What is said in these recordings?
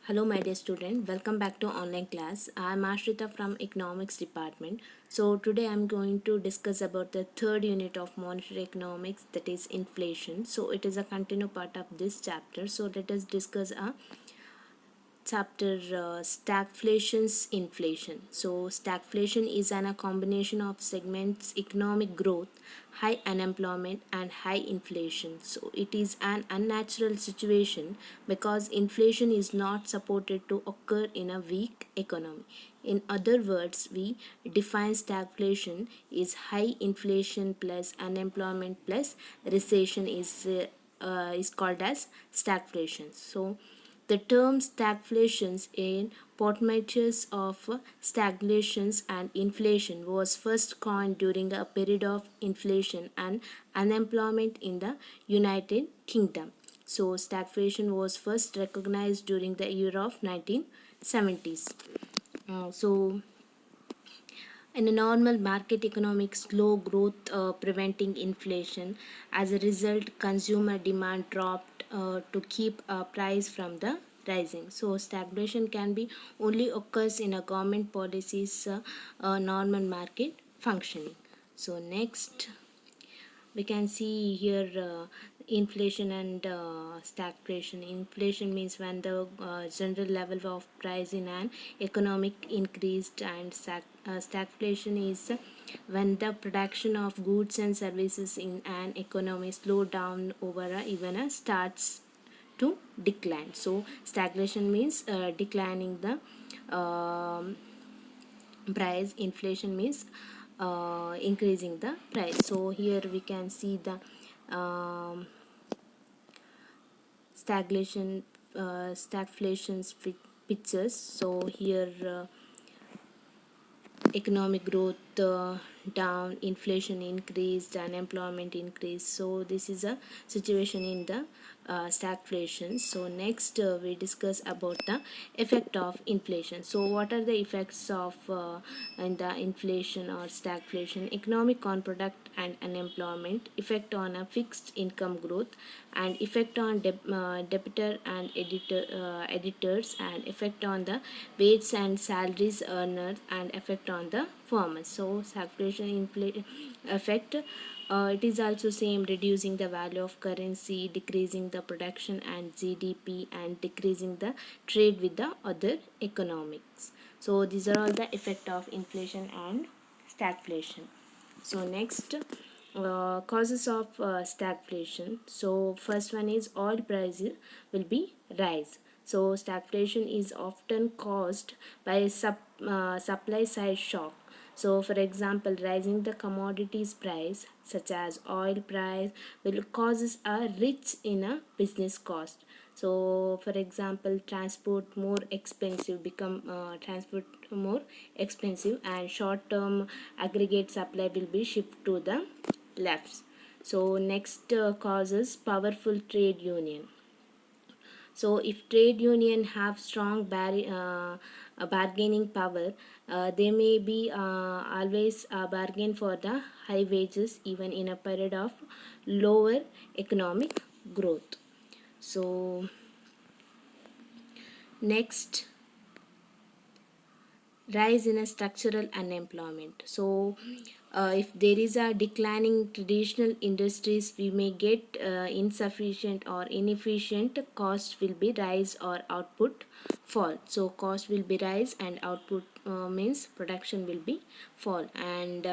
Hello my dear student, welcome back to online class. I am Ashrita from economics department. So today I am going to discuss about the third unit of monetary economics, that is inflation. So it is a continued part of this chapter. So let us discuss a chapter stagflation's inflation. So stagflation is a combination of segments economic growth, high unemployment and high inflation. So it is an unnatural situation because inflation is not supported to occur in a weak economy. In other words, we define stagflation is high inflation plus unemployment plus recession is called as stagflation. So the term stagflations in portmanteaus of stagflations and inflation was first coined during a period of inflation and unemployment in the United Kingdom. So stagflation was first recognized during the year of 1970s. So in a normal market economics, slow growth preventing inflation. As a result, consumer demand dropped to keep price from the rising. So stagnation can be only occurs in a government policies normal market functioning. So next we can see here inflation and stagflation. Inflation means when the general level of price in an economic increased, and stagflation is when the production of goods and services in an economy slow down over even starts to decline. So stagnation means declining the price. Inflation means increasing the price. So here we can see the stagnation stagflation's pictures. So here economic growth down, inflation increased, unemployment increased. So this is a situation in the stagflation. So next we discuss about the effect of inflation. So what are the effects of in the inflation or stagflation? Economic on product and unemployment, effect on a fixed income growth, and effect on debitor and editors, and effect on the wage and salaries earners, and effect on the farmers. So stagflation effect, it is also same, reducing the value of currency, decreasing the production and GDP, and decreasing the trade with the other economics. So these are all the effect of inflation and stagflation. So next, causes of stagflation. So first one is oil prices will be rise. So stagflation is often caused by a supply side shock. So for example, rising the commodities price such as oil price will causes a rise in a business cost. So for example, transport more expensive, and short term aggregate supply will be shift to the left. So next, causes powerful trade union. So if trade union have strong bargaining power, they may be always bargain for the high wages even in a period of lower economic growth. So next, rise in a structural unemployment. So if there is a declining traditional industries, we may get insufficient or inefficient. Cost will be rise or output fall. So cost will be rise and output means production will be fall. And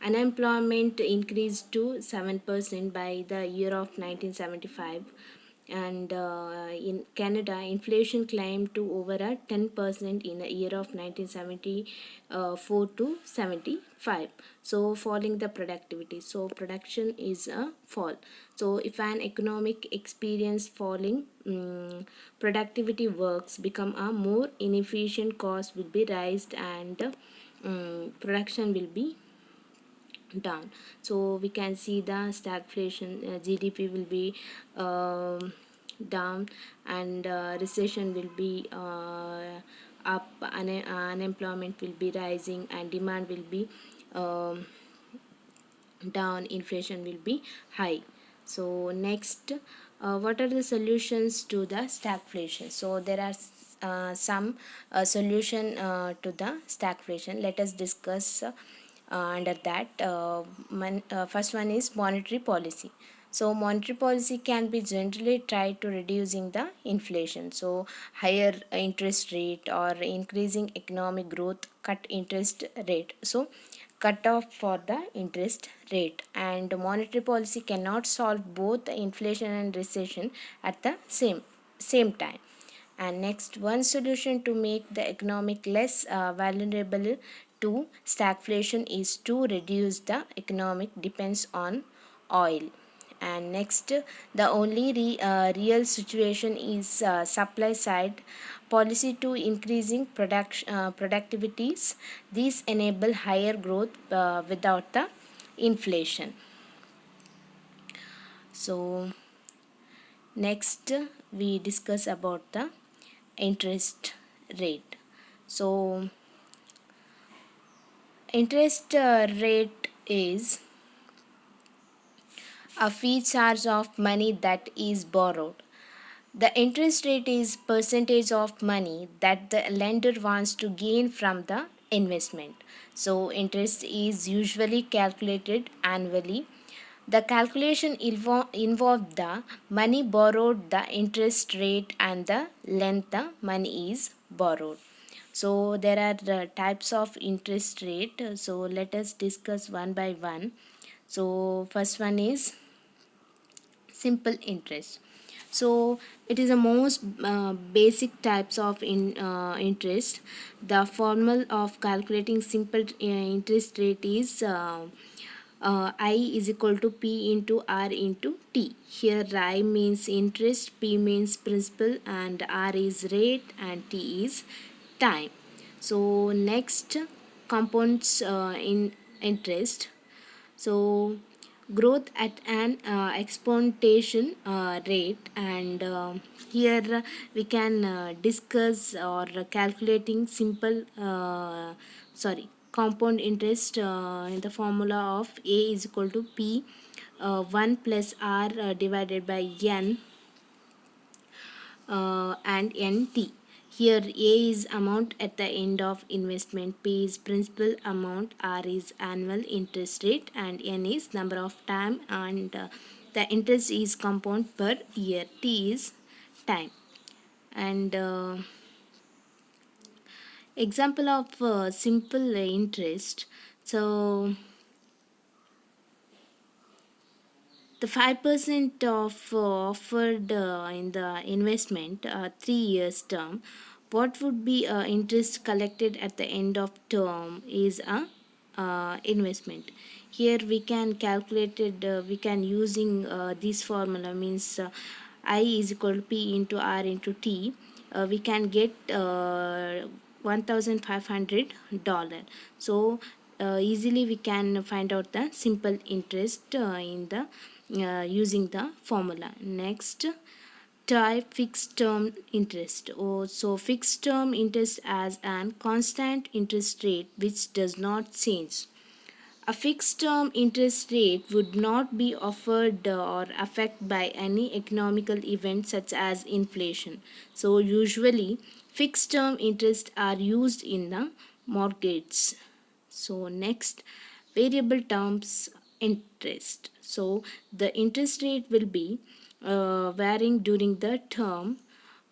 unemployment increased to 7% by the year of 1975. And in Canada, inflation climbed to over a 10% in the year of 1974 to 75. So falling the productivity. So production is a fall. So if an economic experience falling, productivity works become a more inefficient, cost will be raised, and production will be down. So we can see the stagflation, GDP will be down, and recession will be up, unemployment will be rising, and demand will be um, down, inflation will be high. So next, what are the solutions to the stagflation? So there are some solution to the stagflation. Let us discuss under that. First one is monetary policy. So monetary policy can be generally tried to reducing the inflation. So higher interest rate or increasing economic growth cut interest rate. So cut off for the interest rate, and monetary policy cannot solve both inflation and recession at the same time. And next, one solution to make the economic less vulnerable to stagflation is to reduce the economic depends on oil. And next, the only real situation is supply side policy to increasing productivities. These enable higher growth without the inflation. So next, we discuss about the interest rate. So interest rate is a fee charge of money that is borrowed. The interest rate is percentage of money that the lender wants to gain from the investment. So interest is usually calculated annually. The calculation involve the money borrowed, the interest rate, and the length the money is borrowed. So there are types of interest rate. So let us discuss one by one. So first one is simple interest. So it is the most basic types of interest. The formula of calculating simple interest rate is I is equal to P into R into T. Here I means interest, P means principal, and R is rate, and T is time. So next, compounds in interest. So growth at an exponential rate, and here we can discuss or calculating simple compound interest in the formula of A is equal to P 1 plus R divided by N and NT. Here A is amount at the end of investment, P is principal amount, R is annual interest rate, and N is number of time, and the interest is compound per year, T is time. And example of simple interest. So the 5% of offered in the investment 3 years term, what would be interest collected at the end of term is a investment. Here we can calculate it, we can using this formula means I is equal to P into R into T. We can get $1,500. So easily we can find out the simple interest in the using the formula. Next, type fixed term interest. So fixed term interest as an constant interest rate which does not change. A fixed term interest rate would not be offered or affected by any economical event such as inflation. So usually fixed term interests are used in the mortgages. So next, variable terms interest. So the interest rate will be varying during the term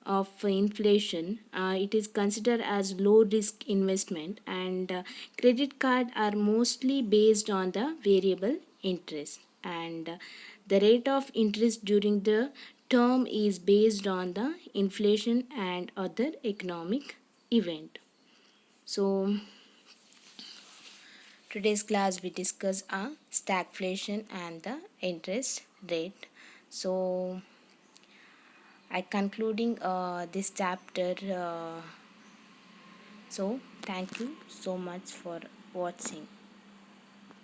of inflation. It is considered as low risk investment, and credit card are mostly based on the variable interest, and the rate of interest during the term is based on the inflation and other economic event. So today's class we discuss stagflation and the interest rate. So I concluding this chapter. So thank you so much for watching.